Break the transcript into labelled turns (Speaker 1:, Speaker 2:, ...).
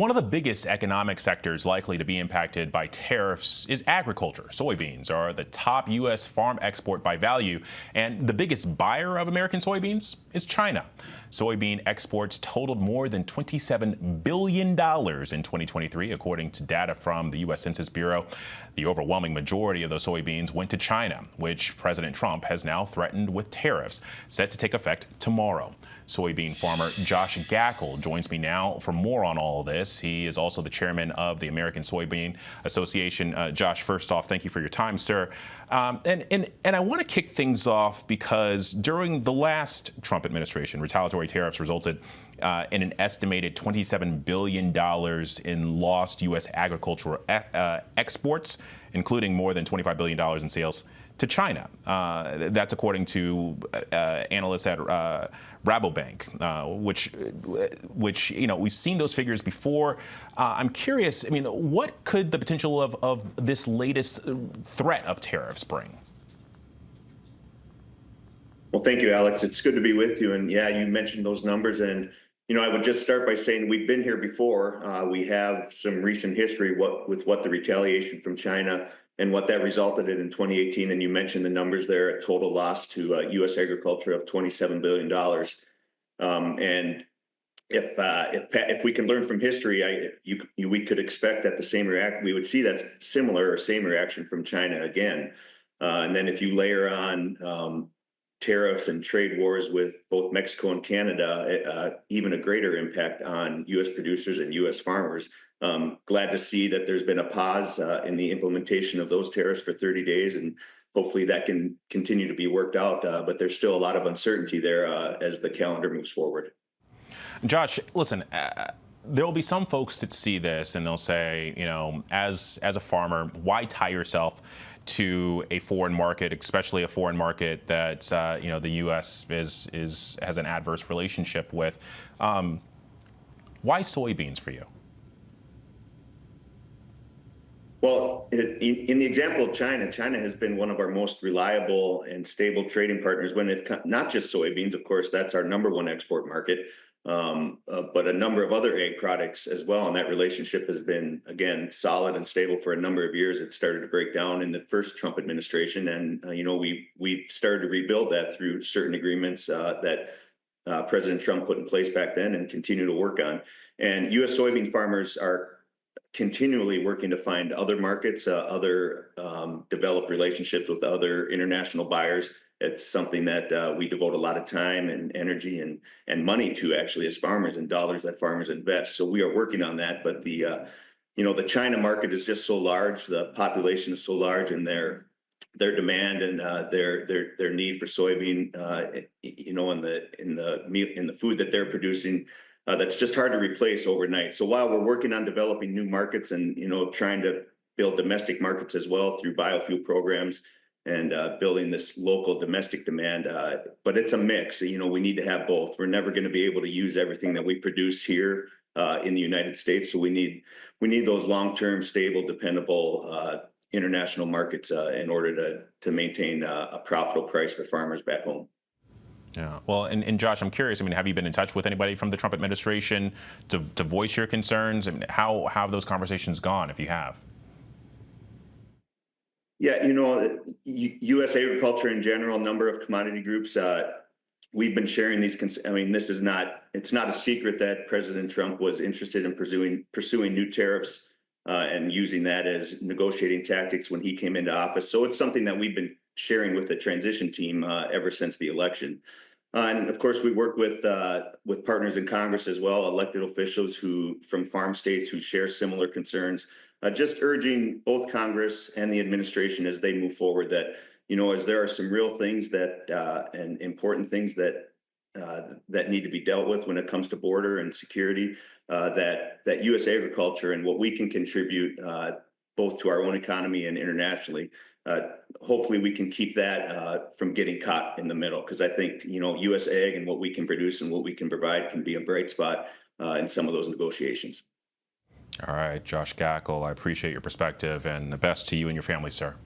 Speaker 1: One of the biggest economic sectors likely to be impacted by tariffs is agriculture. Soybeans are the top U.S. farm export by value, and the biggest buyer of American soybeans is China. Soybean exports totaled more than $27 billion in 2023, according to data from the U.S. Census Bureau. The overwhelming majority of those soybeans went to China, which President Trump has now threatened with tariffs set to take effect tomorrow. Soybean farmer Josh Gackle joins me now for more on all of this. He is also the chairman of the American Soybean Association. Josh, first off, thank you for your time, sir. And I want to kick things off because during the last Trump administration, retaliatory tariffs resulted in an estimated $27 billion in lost U.S. agricultural exports, including more than $25 billion in sales to China. That's according to analysts at Rabobank, which we've seen those figures before. I'm curious. I mean, what could the potential of this latest threat of tariffs bring?
Speaker 2: Well, thank you, Alex. It's good to be with you. And yeah, you mentioned those numbers, and I would just start by saying we've been here before. We have some recent history with what the retaliation from China and what that resulted in 2018. And you mentioned the numbers there, a total loss to U.S. agriculture of $27 billion. And if we can learn from history, we could expect that the same we would see that similar or same reaction from China again. And then if you layer on tariffs and trade wars with both Mexico and Canada, even a greater impact on U.S. producers and U.S. farmers. Glad to see that there's been a pause in the implementation of those tariffs for 30 days, and hopefully that can continue to be worked out. But there's still a lot of uncertainty there as the calendar moves forward.
Speaker 1: Josh, listen, there'll be some folks that see this and they'll say, as a farmer, why tie yourself to a foreign market, especially a foreign market that the U.S. has an adverse relationship with? Why soybeans for you?
Speaker 2: Well, in the example of China, China has been one of our most reliable and stable trading partners when not just soybeans, of course, that's our number one export market, but a number of other ag products as well. And that relationship has been, again, solid and stable for a number of years. It started to break down in the first Trump administration. And, we've started to rebuild that through certain agreements that President Trump put in place back then and continue to work on. And U.S. soybean farmers are continually working to find other markets, develop relationships with other international buyers. It's something that we devote a lot of time and energy and money to, actually, as farmers, and dollars that farmers invest. So we are working on that. But the China market is just so large, the population is so large, and their demand and their need for soybean, in the food that they're producing. That's just hard to replace overnight. So while we're working on developing new markets and trying to build domestic markets as well through biofuel programs and building this local domestic demand, but it's a mix. We need to have both. We're never going to be able to use everything that we produce here in the United States. So we need those long-term, stable, dependable international markets in order to maintain a profitable price for farmers back home.
Speaker 1: Yeah. Well, and Josh, I'm curious. I mean, have you been in touch with anybody from the Trump administration to voice your concerns? I mean, how have those conversations gone, if you have?
Speaker 2: Yeah, U.S. agriculture in general, a number of commodity groups, we've been sharing these. It's not a secret that President Trump was interested in pursuing new tariffs and using that as negotiating tactics when he came into office. So it's something that we've been sharing with the transition team ever since the election. And of course, we work with partners in Congress as well, elected officials from farm states who share similar concerns, just urging both Congress and the administration as they move forward that, as there are some real things and important things that need to be dealt with when it comes to border and security, that U.S. agriculture and what we can contribute both to our own economy and internationally. Hopefully we can keep that from getting caught in the middle, because I think, U.S. ag and what we can produce and what we can provide can be a bright spot in some of those negotiations.
Speaker 1: All right, Josh Gackle, I appreciate your perspective, and the best to you and your family, sir.